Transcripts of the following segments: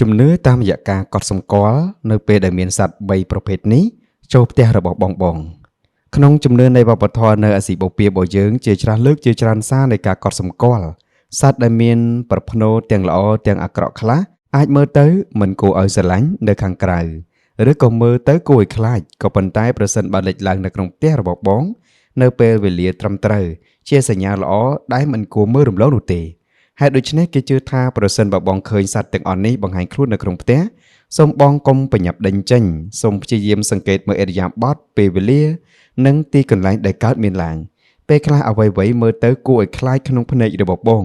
ជំនឿតាមរយៈការកត់សម្គាល់នៅពេលដែលមានសត្វ3ប្រភេទនេះចូលផ្ទះរបស់បងក្នុងជំនឿនៃវប្បធម៌នៅអាស៊ីបូព៌ារបស់យើងជាច្រើនលើកជាច្រើនសារនៃការកត់សម្គាល់សត្វដែលមានប្រផ្នូលទាំងល្អទាំងអាក្រក់ខ្លះអាចមើលទៅមិនគួរឲ្យស្រឡាញ់នៅខាងក្រៅឬក៏មើលទៅគួរឲ្យខ្លាចក៏ប៉ុន្តែប្រសិនបើលេចឡើងនៅក្នុងផ្ទះរបស់បងនៅពេលវេលាត្រឹមត្រូវជាសញ្ញាល្អដែលមិនគួរមើលរំលងនោះទេហេតុដូច្នេះគេជឿថាប្រសិនបើបងឃើញសត្វទាំងអស់នេះបង្ហាញខ្លួននៅក្នុងផ្ទះសូមបងកុំប្រញាប់ដេញចេញសូមព្យាយាមសង្កេតមើលឥរិយាបថពេលវេលានិងទីកន្លែងដែលកើតមានឡើងពេលខ្លះអ្វីៗមើលទៅគួរឲ្យខ្លាចក្នុងភ្នែករបស់បង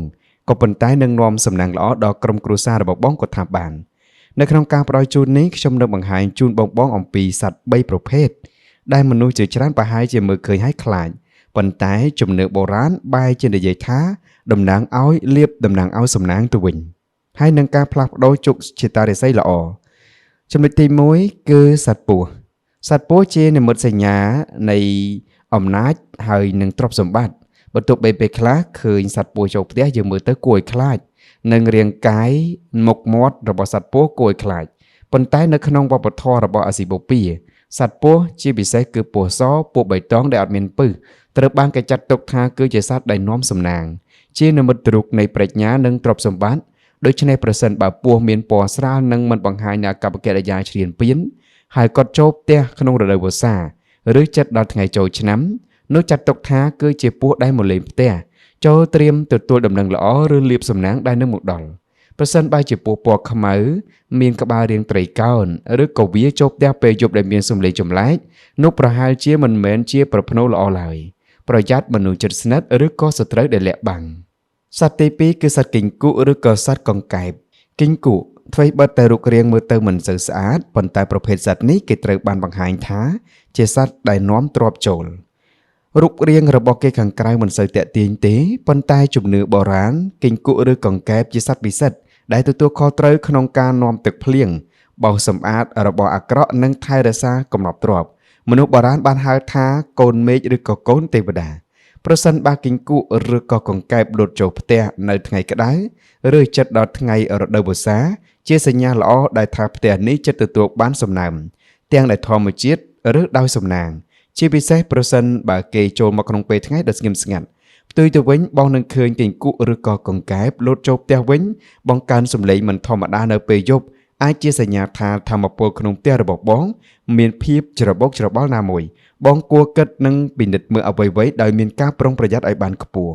ក៏ប៉ុន្តែនឹងនាំសំណាងល្អដល់ក្រុមគ្រួសាររបស់បងក៏ថាបាននៅក្នុងការផ្ដល់ជូននេះខ្ញុំនឹងបង្ហាញជូនបងអំពីសត្វ3ប្រភេទដែលមនុស្សជាច្រើនប្រហែលជាមើលឃើញហើយខ្លាចប៉ុន្តែជំនឿបុរាណបែរជានិយាយថាតំណាងឲ្យលៀបតំណាងឲ្យសំណាងទៅវិញហើយនឹងការផ្លាស់ប្ដូរជោគជតារាសីល្អចំណុចទី1គឺសត្វពស់ជានិមិត្តសញ្ញានៃអំណាចហើយនឹងទ្រព្យសម្បត្តិបន្ទាប់ពីពេលខ្លះឃើញសត្វពស់ចូលផ្ទះយើងមើលទៅគួរឲ្យខ្លាចនិងរាងកាយមុខមាត់របស់សត្វពស់គួរឲ្យខ្លាចប៉ុន្តែនៅក្នុងវប្បធម៌របស់អាស៊ីបូព៌ាសត្វពស់ជាពិសេសគឺពស់សពស់បៃតងដែលអត់មានពិសត្រូវបានគេចាត់ទុកថាគឺជាសត្វដែលនាំសំណាងជានិមិត្តរូបនៃប្រាជ្ញានិងទ្រព្យសម្បត្តិដូច្នេះប្រសិនបើពស់មានពណ៌ស្រាលនិងមិនបង្ហាញនូវអាកប្បកិរិយាឈ្លានពានហើយគាត់ចូលផ្ទះក្នុងរដូវវស្សាឬជិតដល់ថ្ងៃចូលឆ្នាំនោះចាត់ទុកថាគឺជាពស់ដែលមកលេងផ្ទះចូលត្រៀមទទួលដំណឹងល្អឬលាភសំណាងដែលនឹងមកដល់ប្រសិនបើជាពស់ពណ៌ខ្មៅមានក្បាលរាងត្រីកោណឬក៏វាចូលផ្ទះពេលយប់ដែលមានសម្លេងចម្លែកនោះប្រហែលជាមិនមែនជាប្រផ្នូលល្អឡើយប្រយ័ត្នមនុស្សជិតស្និទ្ធឬក៏សត្រូវដែលលាក់បាំងសត្វទី2គឺសត្វគីង្គក់ឬក៏សត្វកង្កែបគីង្គក់អ្វីបើតែរូបរាងមើលទៅមិនសូវស្អាតប៉ុន្តែប្រភេទសត្វនេះគេត្រូវបានបង្ហាញថាជាសត្វដែលនាំទ្រព្យចូលរូបរាងរបស់គេខាងក្រៅមិនសូវទាក់ទាញទេប៉ុន្តែជំនឿបុរាណគីង្គក់ឬកង្កែបជាសត្វពិសិដ្ឋដែលទទួលខុសត្រូវក្នុងការនាំទឹកភ្លៀងបោសសម្អាតរបស់អាក្រក់និងថែរក្សាកំណប់ទ្រព្យមនុស្សបុរាណបានហៅថាកូនមេឃឬក៏កូនទេវតាប្រសិនបើគីង្គក់ឬក៏កង្កែបលូតចូលផ្ទះនៅថ្ងៃក្តៅឬជិតដល់ថ្ងៃរដូវវស្សាជាសញ្ញាល្អដែលថាផ្ទះនេះជិតទទួលបានសំណើមទាំងដោយធម្មជាតិឬដោយសំណាងជាពិសេសប្រសិនបើគេចូលមកក្នុងពេលថ្ងៃដ៏ស្ងៀមស្ងាត់ផ្ទុយទៅវិញបងនឹងឃើញគីង្គក់ឬក៏កង្កែបលូតចូលផ្ទះវិញបង្កើនសំឡេងមិនធម្មតានៅពេលយប់អាចជាសញ្ញាថាធម្មពលក្នុងផ្ទះរបស់បងមានភាពច្របូកច្របល់ណាមួយបងគួរគិតនិងពិនិត្យមើលអ្វីៗដោយមានការប្រុងប្រយ័ត្នឲ្យបានខ្ពស់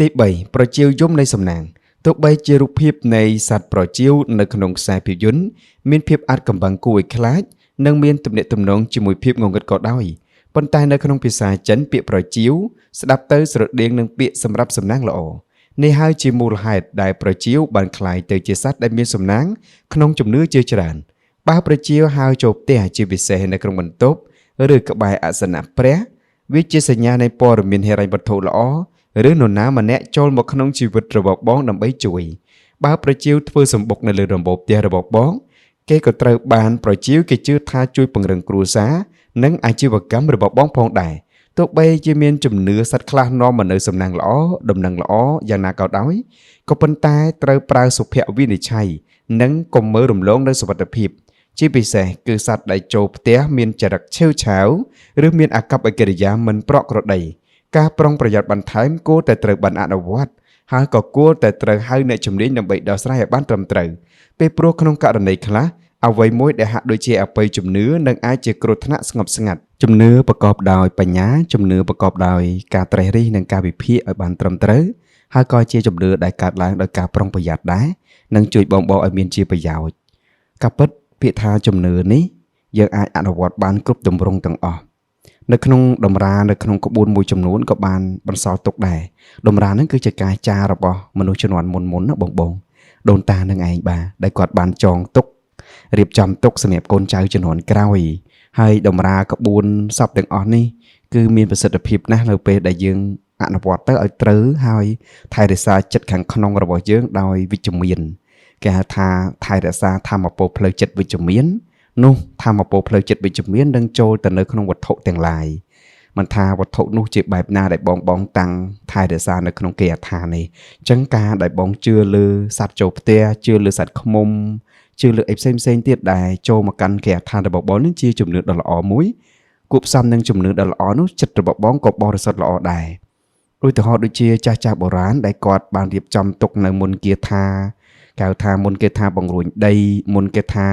ទី3ប្រជៀវយំនៃសំណាងទោះបីជារូបភាពនៃសត្វប្រជៀវនៅក្នុងខ្សែភាពយន្តមានភាពអាថ៌កំបាំងគួរឲ្យខ្លាចនិងមានទំនាក់ទំនងជាមួយភាពងងឹតក៏ដោយប៉ុន្តែនៅក្នុងភាសាចិនពាក្យប្រជៀវស្ដាប់ទៅស្រដៀងនឹងពាក្យសម្រាប់សំណាងល្អនេះហើយជាមូលហេតុដែលប្រជៀវបានក្លាយទៅជាសត្វដែលមានសំណាងក្នុងជំនឿជាច្រើនបើប្រជៀវហៅចូលផ្ទះជាពិសេសនៅក្នុងបន្ទប់ឬក្បែរអាសនៈព្រះវាជាសញ្ញានៃព័ត៌មានហិរញ្ញវត្ថុល្អឬនរណាម្នាក់ចូលមកក្នុងជីវិតរបស់បងដើម្បីជួយបើប្រជៀវធ្វើសម្បុកនៅលើដំបូលផ្ទះរបស់បងគេក៏ត្រូវបានប្រជៀវគេជឿថាជួយពង្រឹងគ្រួសារនិងអាជីវកម្មរបស់បងផងដែរទោះបីជាមានជំនឿសត្វខ្លះនាំមកនៅសំណាងល្អដំណឹងល្អយ៉ាងណាក៏ដោយក៏ប៉ុន្តែត្រូវប្រើសុភវិនិច្ឆ័យនិងកុំមើលរំលងនៅសុវត្ថិភាពជាពិសេសគឺសត្វដែលចូលផ្ទះមានចរិតឆេវឆាវឬមានអាកប្បកិរិយាមិនប្រក្រតីការប្រុងប្រយ័ត្នបន្ថែមគួរតែត្រូវបានអនុវត្តហើយក៏គួរតែត្រូវហៅអ្នកជំនាញដើម្បីដោះស្រាយឲ្យបានត្រឹមត្រូវពេលព្រោះក្នុងករណីខ្លះអ្វីមួយដែលហាក់ដូចជាអបិយជំនឿនឹងអាចជាគ្រោះថ្នាក់ស្ងប់ស្ងាត់ជំនឿប្រកបដោយបញ្ញាជំនឿប្រកបដោយការត្រេះរិះនិងការវិភាគឲ្យបានត្រឹមត្រូវហើយក៏ជាជំនឿដែលកើតឡើងដោយការប្រុងប្រយ័ត្នដែរនិងជួយបងឲ្យមានជាប្រយោជន៍ការពិតពាក្យថាជំនឿនេះយើងអាចអនុវត្តបានគ្រប់ទម្រង់ទាំងអស់នៅក្នុងតម្រានៅក្នុងក្បួនមួយចំនួនក៏បានបន្សល់ទុកដែរតម្រាហ្នឹងគឺជាការចាររបស់មនុស្សជំនាន់មុនណាបងដូនតានឹងឯងបាទដែលគាត់បានចងទុករៀបចំទុកសម្រាប់កូនចៅជំនាន់ក្រោយហើយតម្រាក្បួនសពទាំងអស់នេះគឺមានប្រសិទ្ធភាពណាស់នៅពេលដែលយើងអនុវត្តទៅឲ្យត្រូវហើយថែរក្សាចិត្តខាងក្នុងរបស់យើងដោយវិជ្ជមានគេហៅថាថែរក្សាធម៌ពលផ្លូវចិត្តវិជ្ជមាននោះធម៌ពលផ្លូវចិត្តវិជ្ជមាននឹងចូលទៅនៅក្នុងវត្ថុទាំងឡាយ មិនថាវត្ថុនោះជាបែបណាដែលបងតាំងថែរក្សានៅក្នុងគេអត្ថានេះអញ្ចឹងការដែលបងជឿលើសត្វចូលផ្ទះជឿលើសត្វឃ្មុំជឿលើអីផ្សេងទៀតដែលចូលមកកាន់គេអត្ថារបស់បងនេះជាជំនឿដ៏ល្អមួយគួបផ្សំនឹងជំនឿដ៏ល្អនោះចិត្តរបស់បងក៏បរិសុទ្ធល្អដែរឧទាហរណ៍ដូចជាចាស់បុរាណដែលគាត់បានរៀបចំទុកនៅមុនគាថាកៅថាមុនគេថាបង្រួញដីមុនគេថា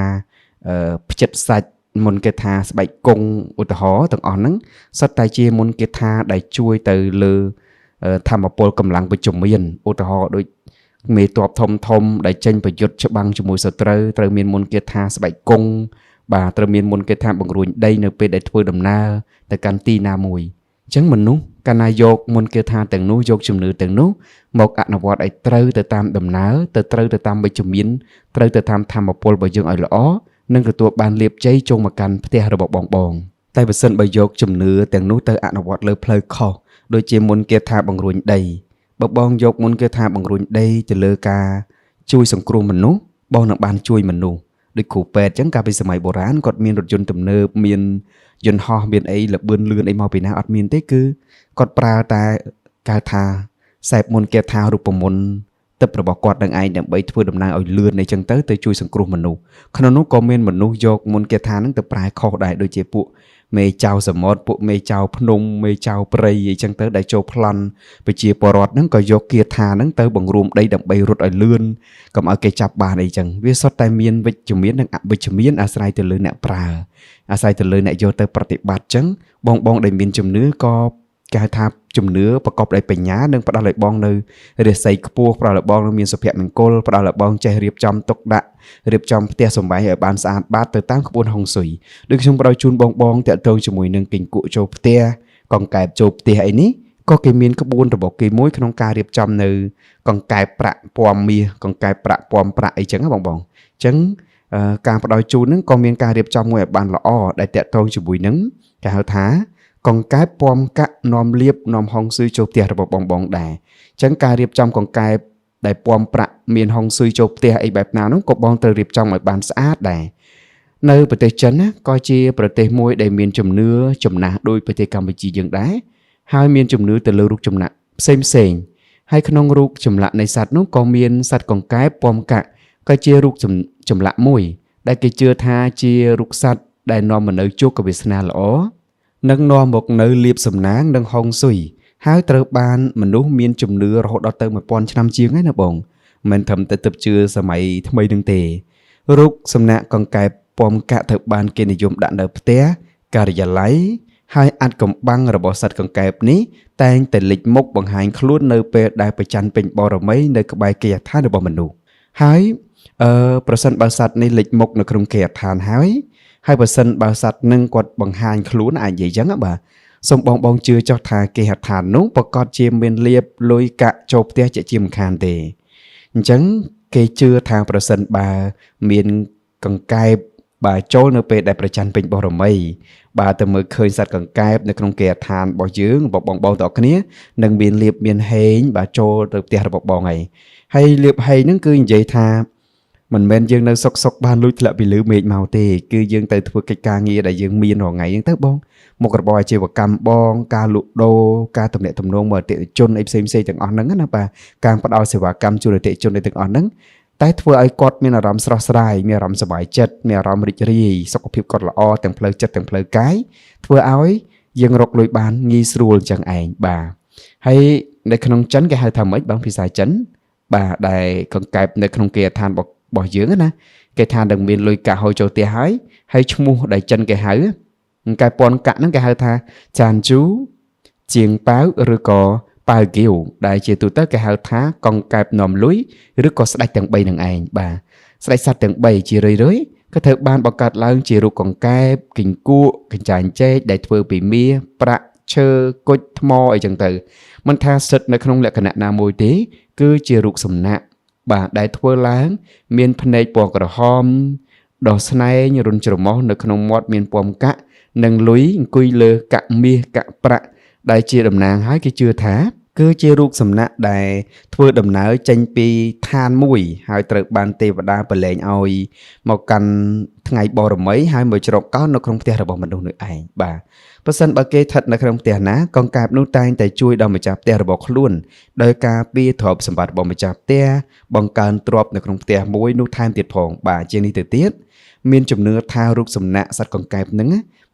ផ្ចិតសាច់មុនគេថាស្បែកគង់ឧទាហរណ៍ទាំងអស់ហ្នឹងសុទ្ធតែជាមុនគេថាដែលជួយទៅលើធម្មពលកម្លាំងវិជ្ជមានឧទាហរណ៍ដូចមេតបធំដែលចេញប្រយុទ្ធច្បាំងជាមួយសត្រូវមានមុនគេថាស្បែកគង់បាទត្រូវមានមុនគេថាបង្រួញដីនៅពេលដែលធ្វើដំណើរទៅកាន់ទីណាមួយអញ្ចឹងមនុស្សកាលណាយកមុនគេថាទាំងនោះយកជំនឿទាំងនោះមកអនុវត្តឲ្យត្រូវទៅតាមដំណើរត្រូវទៅតាមវិជ្ជមានត្រូវទៅតាមធម្មពលរបស់យើងឲ្យល្អនឹងទទួលបានលាភជ័យចូលមកកាន់ផ្ទះរបស់បងតែបើសិនបើយកជំនឿទាំងនោះទៅអនុវត្តលើផ្លូវខុសដូចជាមុនគេថាបង្រួញដីបើបងយកមុនគេថាបង្រួញដីទៅលើការជួយសង្គ្រោះមនុស្សបងនឹងបានជួយមនុស្សដូចគ្រូពេទ្យអញ្ចឹងកាលពីសម័យបុរាណគាត់មានរថយន្តទំនើបមានយន្តហោះមានអីលបឿនលឿនអីមកពីណាអត់មានទេគឺគាត់ប្រើតែគេថាសែបមុនគេថារូបមន្តទឹករបស់គាត់នឹងឯងដើម្បីធ្វើដំណើរឲ្យលឿនអីចឹងទៅជួយសង្គ្រោះមនុស្សក្នុងនោះក៏មានមនុស្សយកមុនគេថានឹងទៅប្រែខុសដែរដូចជាពួកមេចៅសមុទ្រពួកមេចៅភ្នំមេចៅព្រៃអីចឹងទៅដែលចូលប្លន់ប្រជាពលរដ្ឋហ្នឹងក៏យកគាថាហ្នឹងទៅបង្រួមដីដើម្បីរត់ឲ្យលឿនកុំឲ្យគេចាប់បានអីចឹងវាសុទ្ធតែមានវិជ្ជមាននិងអវិជ្ជមានអាស្រ័យទៅលើអ្នកប្រើអាស្រ័យទៅលើអ្នកយកទៅប្រតិបត្តិចឹងបងដែលមានជំនឿក៏គេហៅថាជំនឿប្រកបដោយបញ្ញានិងផ្ដល់ឲ្យបងនៅរាសីខ្ពស់ផ្ដល់ឲ្យបងមានសុភមង្គលផ្ដល់ឲ្យបងចេះរៀបចំទុកដាក់រៀបចំផ្ទះសម្បែងឲ្យបានស្អាតបាតទៅតាមក្បួនហុងស៊ុយដូចខ្ញុំផ្ដល់ជូនបងតាក់ទងជាមួយនឹងគិញគក់ចូលផ្ទះកង្កែបចូលផ្ទះអីនេះក៏គេមានក្បួនរបស់គេមួយក្នុងការរៀបចំនៅកង្កែបប្រាក់ពណ៌មាសកង្កែបប្រាក់ពណ៌ប្រាក់អីចឹងណាបងអញ្ចឹងការផ្ដល់ជូនហ្នឹងក៏មានការរៀបចំមួយឲ្យបានល្អដែលតាក់ទងជាមួយនឹងគេហៅថាកង្កែបពំកាក់នាំលៀបនាំហុងស៊ុយចូលផ្ទះរបស់បងដែរអញ្ចឹងការរៀបចំកង្កែបដែលពំប្រាក់មានហុងស៊ុយចូលផ្ទះអីបែបណានោះក៏បងត្រូវរៀបចំឲ្យបានស្អាតដែរនៅប្រទេសចិនណាក៏ជាប្រទេសមួយដែលមានជំនឿចំណាស់ដោយប្រទេសកម្ពុជាយើងដែរហើយមានជំនឿទៅលើរូបចម្លាក់ផ្សេងហើយក្នុងរូបចម្លាក់នៃសត្វនោះក៏មានសត្វកង្កែបពំកាក់ក៏ជារូបចម្លាក់មួយដែលគេជឿថាជារូបសត្វដែលនាំមកនៅជោគវាសនាល្អនឹងនាំមកនៅលៀបសំណាងនិងហុងស៊ុយហើយត្រូវបានមនុស្សមានជំនឿរហូតដល់ទៅ1000ឆ្នាំជាងហើយណាបងមិនត្រឹមតែទើបជឿសម័យថ្មីនឹងទេរូបសំណាកកង្កែបពំកាក់ត្រូវបានគេនិយមដាក់នៅផ្ទះការិយាល័យហើយអាចកំបាំងរបស់សត្វកង្កែបនេះតែងតែលេចមុខបង្ហាញខ្លួននៅពេលដែលប្រច័ណ្ឌពេញបរមីនៅក្បែរគេអដ្ឋានរបស់មនុស្សហើយប្រសិនបើសត្វនេះលេចមុខនៅក្នុងគេអដ្ឋានហើយបើសិនបើសត្វនឹងគាត់បង្ហាញខ្លួនអាចនិយាយចឹងបាទសូមបងជឿចោះថាគេហដ្ឋាននោះប្រកាសជាមានលៀបលុយកាក់ចូលផ្ទះជាមិនខានទេអញ្ចឹងគេជឿថាប្រសិនបើមានកង្កែបបាទចូលនៅពេលដែលប្រច័ណ្ឌពេញបរមីបាទទៅមើលឃើញសត្វកង្កែបនៅក្នុងគេអដ្ឋានរបស់យើងបងទាំងអស់គ្នានឹងមានលៀបមានហេងបាទចូលទៅផ្ទះរបស់បងហើយលៀបហេងហ្នឹងគឺនិយាយថាមិនមែនយើងនៅសុកបានលួចធ្លាក់ពីលើមេឃមកទេគឺយើងទៅធ្វើកិច្ចការងារដែលយើងមានរាល់ថ្ងៃហ្នឹងទៅបងមុខរបរអាជីវកម្មបងការលក់ដូរការទំនាក់ទំនងមកអតិថិជនអីផ្សេងទាំងអស់ហ្នឹងណាបាទការផ្ដល់សេវាកម្មជូនអតិថិជនទាំងអស់ហ្នឹងតែធ្វើឲ្យគាត់មានអារម្មណ៍ស្រស់ស្រាយមានអារម្មណ៍សប្បាយចិត្តមានអារម្មណ៍រីករាយសុខភាពគាត់ល្អទាំងផ្លូវចិត្តទាំងផ្លូវកាយធ្វើឲ្យយើងរកលុយបានងាយស្រួលចឹងឯងបាទហើយនៅក្នុងចិនគេហៅថាម៉េចបងភាសាចិនបាទដែលកង្កែបនៅក្នុងគេអដ្ឋានរបស់យើងណាគេថានឹងមានលុយកាក់ហូរចូលផ្ទះហើយឈ្មោះដែលចិនគេហៅកែពន្ធកាក់ហ្នឹងគេហៅថាចានជូជាងប៉ាវឬក៏ប៉ាវគៀវដែលជាទូទៅគេហៅថាកង្កែបនាំលុយឬក៏ស្ដេចទាំង3នឹងឯងបាទស្ដេចសត្វទាំង3ជារឿយក៏ត្រូវបានបង្កើតឡើងជារូបកង្កែបគិញគក់កញ្ចាញចេកដែលធ្វើពីមាសប្រាក់ឈើគុជថ្មអីចឹងទៅមិនថាស្ថិតនៅក្នុងលក្ខណៈណាមួយទេគឺជារូបសំណាកបាទដែលធ្វើឡើងមានភ្នែកពណ៌ក្រហមដោះស្នែងរុនច្រមុះនៅក្នុងមាត់មានពំកាក់និងលុយអង្គុយលើកាក់មាសកាក់ប្រាក់ដែលជាតំណាងហើយគេជឿថាគឺជារូបសំណាកដែលធ្វើដំណើរចេញពីឋានមួយហើយត្រូវបានទេវតាប្រឡែងឲ្យមកកាន់ ថ្ងៃបរមីហើយមួយជ្រកកោននៅក្នុងផ្ទះរបស់មនុស្សនោះឯងបាទប្រសិនបើគេស្ថិតនៅក្នុងផ្ទះណាកង្កែបនោះតែងតែជួយដល់ម្ចាស់ផ្ទះរបស់ខ្លួនដោយការពារទ្រព្យសម្បត្តិរបស់ម្ចាស់ផ្ទះបង្កើនទ្រព្យនៅក្នុងផ្ទះមួយនោះថែមទៀតផងបាទជាងនេះទៅទៀតមានជំនឿថារូបសំណាកសត្វកង្កែបនឹង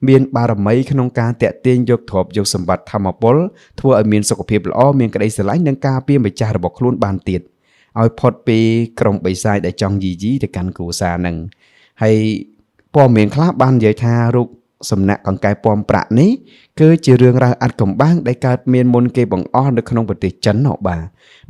មានបារមីក្នុងការតាក់ទាញយកទ្រព្យយកសម្បត្តិធម្មពលធ្វើឲ្យមានសុខភាពល្អមានក្តីស្រឡាញ់និងការពារម្ចាស់របស់ខ្លួនបានទៀតឲ្យផុតពីក្រុមបិសាចដែលចង់យីទៅកាន់គ្រួសារនឹងហើយព័ត៌មានខ្លះបាននិយាយថារូបសំណាក់កង្កែបពំប្រាក់នេះគឺជារឿងរ៉ាវអាត់កំបាំងដែលកើតមានមុនគេបង្អស់នៅក្នុងប្រទេសចិននោះបាទ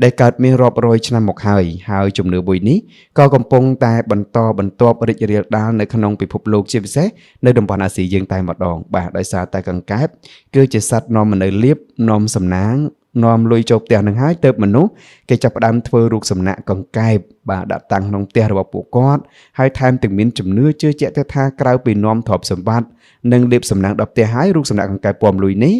ដែលកើតមានរាប់រយឆ្នាំមកហើយជំនឿមួយនេះក៏កំពុងតែបន្តបន្ទាប់រីករាលដាលនៅក្នុងពិភពលោកជាពិសេសនៅតំបន់អាស៊ីយើងតែម្ដងបាទដោយសារតែកង្កែបគឺជាសត្វនាំមកនៅលៀបនាំសំណាងនាំលុយចូលផ្ទះនឹងហើយទៅមនុស្សគេចាប់ផ្ដើមធ្វើរូបសំណាកកង្កែបបាទដាក់តាំងក្នុងផ្ទះរបស់ពួកគាត់ហើយថែមទាំងមានជំនឿជឿជាក់ទៅថាក្រៅពីនាំទ្រព្យសម្បត្តិនិងលាភសំណាងដល់ផ្ទះហើយរូបសំណាកកង្កែបពណ៌លុយនេះ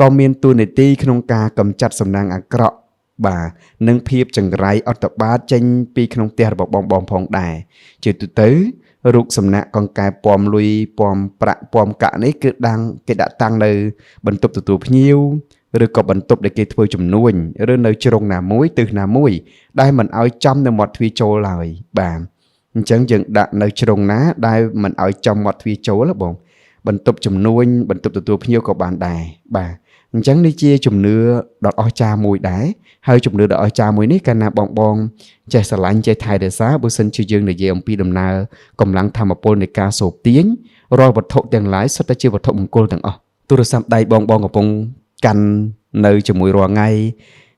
ក៏មានតួនាទីក្នុងការកម្ចាត់សំណាងអាក្រក់បាទនិងភាពចង្រៃអត្តបាតចេញពីក្នុងផ្ទះរបស់បងផងដែរជាទូទៅរូបសំណាកកង្កែបពណ៌លុយពណ៌ប្រាក់ពណ៌កាក់នេះគឺគេដាក់តាំងនៅបន្ទប់ទទួលភ្ញៀវឬក៏បន្ទប់ដែលគេធ្វើជំនួញឬនៅជ្រុងណាមួយទិសណាមួយដែលមិនឲ្យចំនៅមាត់ទ្វារចូលឡើយបាទអញ្ចឹងយើងដាក់នៅជ្រុងណាដែលមិនឲ្យចំមាត់ទ្វារចូលបងបន្ទប់ជំនួញបន្ទប់ទទួលភ្ញៀវក៏បានដែរបាទអញ្ចឹងនេះជាជំនឿដ៏អស្ចារ្យមួយដែរហើយជំនឿដ៏អស្ចារ្យមួយនេះកាលណាបងចេះស្រឡាញ់ចេះថែរក្សាបើសិនជាយើងនិយាយអំពីដំណើរកម្លាំងធម៌ពលនៃការសូបទាញរាល់វត្ថុទាំងឡាយសុទ្ធតែជាវត្ថុមង្គលទាំងអស់ទូរស័ព្ទដៃបងកំពុងកាន់នៅជាមួយរាល់ថ្ងៃ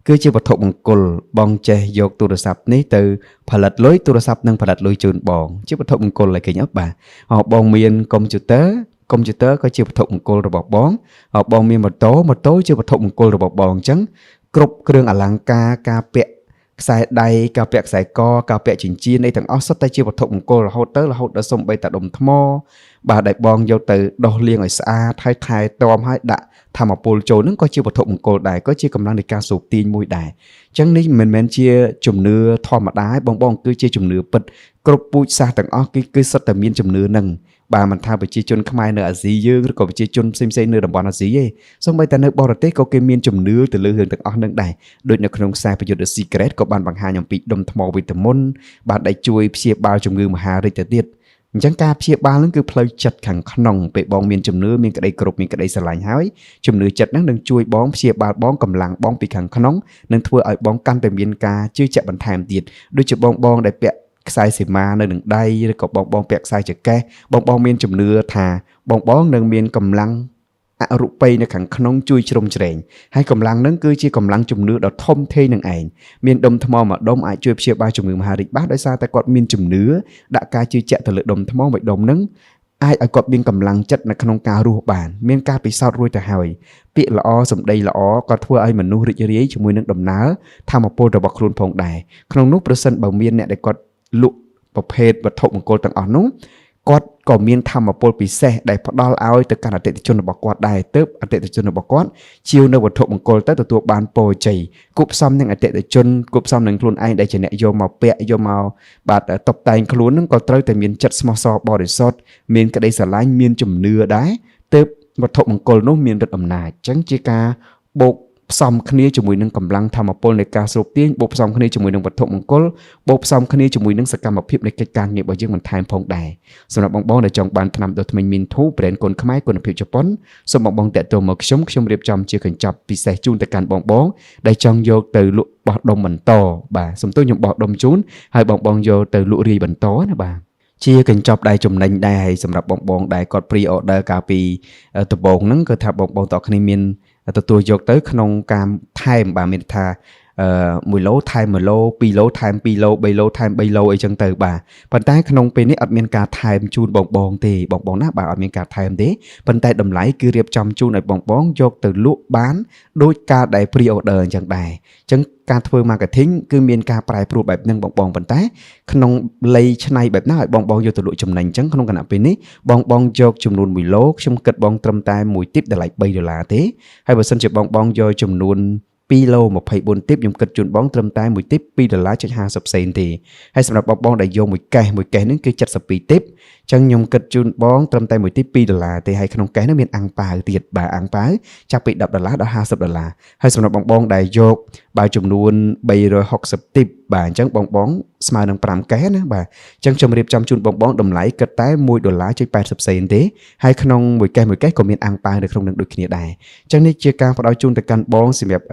គឺជាវត្ថុមង្គលបងចេះយកទូរស័ព្ទនេះទៅផលិតលុយទូរស័ព្ទនឹងផលិតលុយជូនបងជាវត្ថុមង្គលឲ្យឃើញអត់បាទបងមានកុំព្យូទ័រក៏ជាវត្ថុមង្គលរបស់បងមានម៉ូតូជាវត្ថុមង្គលរបស់បងអញ្ចឹងគ្រប់គ្រឿងអលង្ការការពាក់ខ្សែដៃការពាក់ខ្សែកការពាក់ចិញ្ចៀនអីទាំងអស់សុទ្ធតែជាវត្ថុមង្គលរហូតដល់សំបីតាដុំថ្មបាទដែលបងយកទៅដោះលាងឲ្យស្អាតហើយថែទាំឲ្យដាក់ធម្មពលចូលនឹងក៏ជាវត្ថុមង្គលដែរក៏ជាកម្លាំងនៃការសូបទាញមួយដែរអញ្ចឹងនេះមិនមែនជាជំនឿធម្មតាបងគឺជាជំនឿពិតគ្រប់ពូជសាសន៍ទាំងអស់គឺសុទ្ធតែមានជំនឿនឹងបាទមិនថាប្រជាជនខ្មែរនៅអាស៊ីយើងឬក៏ប្រជាជនផ្សេងនៅតំបន់អាស៊ីទេសូម្បីតែនៅបរទេសក៏គេមានជំនឿទៅលើរឿងទាំងអស់នឹងដែរដូចនៅក្នុងខ្សែប្រយុទ្ធ The Secret ក៏បានបង្ហាញអំពីដុំថ្មវីតាមុនបាទដែលជួយព្យាបាលជំងឺមហារីកទៅទៀតអញ្ចឹងការព្យាបាលនឹងគឺផ្លូវចិត្តខាងក្នុងពេលបងមានជំនឿមានក្តីគោរពមានក្តីស្រឡាញ់ហើយជំនឿចិត្តនឹងជួយបងព្យាបាលបងកម្លាំងបងពីខាងក្នុងនឹងធ្វើឲ្យបងកាន់តែមានការជឿជាក់បន្ថែមទៀតដូចជាបងដែលពាក់ខ្សែសីមានៅនឹងដៃឬក៏បងពាក់ខ្សែចង្កេះបងមានជំនឿថាបងនឹងមានកម្លាំងអរូបីនៅខាងក្នុងជួយជ្រោមជ្រែងហើយកម្លាំងនឹងគឺជាកម្លាំងជំនឿដ៏ធំធេងនឹងឯងមានដុំថ្មមួយដុំអាចជួយព្យាបាលជំងឺមហារីកបានដោយសារតែគាត់មានជំនឿដាក់ការជឿជាក់ទៅលើដុំថ្មមួយដុំនឹងអាចឲ្យគាត់មានកម្លាំងចិត្តនៅក្នុងការរស់បានមានការពិសោធន៍រួចទៅហើយពាក្យល្អសម្ដីល្អក៏ធ្វើឲ្យមនុស្សរីករាយជាមួយនឹងដំណើរធម៌ពលរបស់ខ្លួនផងដែរក្នុងនោះប្រសិនបើមានអ្នកដែលគាត់លក់ប្រភេទវត្ថុមង្គលទាំងអស់នោះគាត់ក៏មានធម៌ពលពិសេសដែលផ្ដល់ឲ្យទៅកាន់អតិថិជនរបស់គាត់ដែរទើបអតិថិជនរបស់គាត់ជាវនៅវត្ថុមង្គលទៅទទួលបានពរជ័យគប់ផ្សំនឹងអតិថិជនគប់ផ្សំនឹងខ្លួនឯងដែលជាអ្នកយកមកពាក់យកមកបាទតុបតែងខ្លួននឹងក៏ត្រូវតែមានចិត្តស្មោះសរបរិសុទ្ធមានក្តីស្រឡាញ់មានជំនឿដែរទើបវត្ថុមង្គលនោះមានឫទ្ធិអំណាចអញ្ចឹងជាការបូកផ្សំគ្នាជាមួយនឹងកម្លាំងធម៌ពលនៃការស្រូបទាញបូកផ្សំគ្នាជាមួយនឹងវត្ថុមង្គលបូកផ្សំគ្នាជាមួយនឹងសកម្មភាពនៃកិច្ចការងាររបស់យើងបន្ថែមផងដែរសម្រាប់បងដែលចង់បានថ្នាំដុសធ្មេញមីនធូប្រេនគុនខ្មែរគុណភាពជប៉ុនសូមបងតាក់ទងមកខ្ញុំរៀបចំជាកញ្ចប់ពិសេសជូនទៅកាន់បងដែលចង់យកទៅលក់បោះដុំបន្តបាទសូមទោសខ្ញុំបោះដុំជូនហើយបងយកទៅលក់រាយបន្តណាបាទជាកញ្ចប់ដែលចំណេញដែរហើយសម្រាប់បងដែលគាត់ pre order កាលពីដំបូងហ្នឹងគឺថាបងតោះគ្នាមានទទួលយកទៅក្នុងការថែមបាទមានថា1ឡូថែម1ឡូ2ឡូថែម2ឡូ3ឡូថែម3ឡូអីចឹងទៅបាទប៉ុន្តែក្នុងពេលនេះអត់មានការថែមជូនបងទេបងណាបាទអត់មានការថែមទេប៉ុន្តែតម្លៃគឺរៀបចំជូនឲ្យបងយកទៅលក់បានដោយការដែល pre order អញ្ចឹងដែរអញ្ចឹងការធ្វើ marketing គឺមានការប្រែប្រួលបែបហ្នឹងបងប៉ុន្តែក្នុងល័យឆ្នៃបែបណាឲ្យបងយកទៅលក់ចំណេញអញ្ចឹងក្នុងគណៈពេលនេះបងយកចំនួន1ឡូខ្ញុំគិតបងត្រឹមតែ1ទីបតម្លៃ$3ទេហើយបើសិនជាបងយកចំនួន 2 ឡូ24ទីបខ្ញុំគិតជូនបងត្រឹមតែ1ទីប$2.50សេនទេហើយសម្រាប់បងដែលយកមួយកេសហ្នឹងគឺ72ទីបអញ្ចឹងខ្ញុំគិតជូនបងត្រឹមតែ1ទីប$2ទេហើយក្នុងកេសហ្នឹងមានអាំងប៉ាវទៀតបាទអាំងប៉ាវចាប់ពី$10ដល់$50ហើយសម្រាប់បងដែលយកបើចំនួន360ទីបបាទអញ្ចឹងបងស្មើនឹង5កេសណាបាទអញ្ចឹងខ្ញុំរៀបចំជូនបងតម្លៃគិតតែ$1.80សេនទេហើយក្នុងមួយកេសក៏មានអាំងប៉ាវនៅក្នុងនឹងដូចគ្នាដែរអញ្ចឹងនេះជាការផ្ដល់ជូនទៅកាន់បងសម្រាប់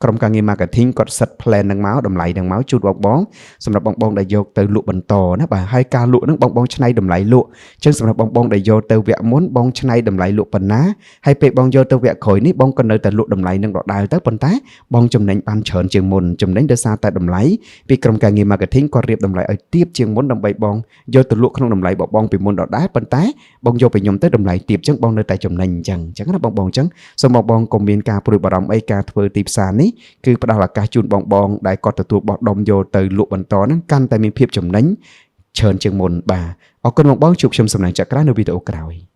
ក្រុមការងារ marketing គាត់ set plan នឹងមកតម្លៃនឹងមកជូនបងសម្រាប់បងដែលយកទៅលក់បន្តណាបាទហើយការលក់នឹងបងឆ្នៃតម្លៃលក់អញ្ចឹងសម្រាប់បងដែលយកទៅវគ្គមុនបងឆ្នៃតម្លៃលក់ប៉ុណ្ណាហើយពេលបងយកទៅវគ្គក្រោយនេះបងក៏នៅតែលក់តម្លៃនឹងដដែលទៅប៉ុន្តែបងចំណេញបានច្រើនជាងមុនចំណេញដោយសារតែតម្លៃពីក្រុមការងារ marketing គាត់រៀបតម្លៃឲ្យទាបជាងមុនដើម្បីបងយកទៅលក់ក្នុងតម្លៃបងពីមុនដដែលប៉ុន្តែបងយកពីខ្ញុំទៅតម្លៃទាបអញ្ចឹងបងនៅតែចំណេញអញ្ចឹងណាបងអញ្ចឹងសូមបងកុំមានការព្រួយបារម្ភអីការធ្វើទីផ្សារនេះគឺផ្ដល់ឱកាសជូនបងដែលគាត់ទទួលបោះដុំយកទៅលក់បន្តហ្នឹងកាន់តែមានភាពចំណេញច្រើនជាងមុនបាទអរគុណបងជួបខ្ញុំសំណាងចក្រាននៅវីដេអូក្រោយ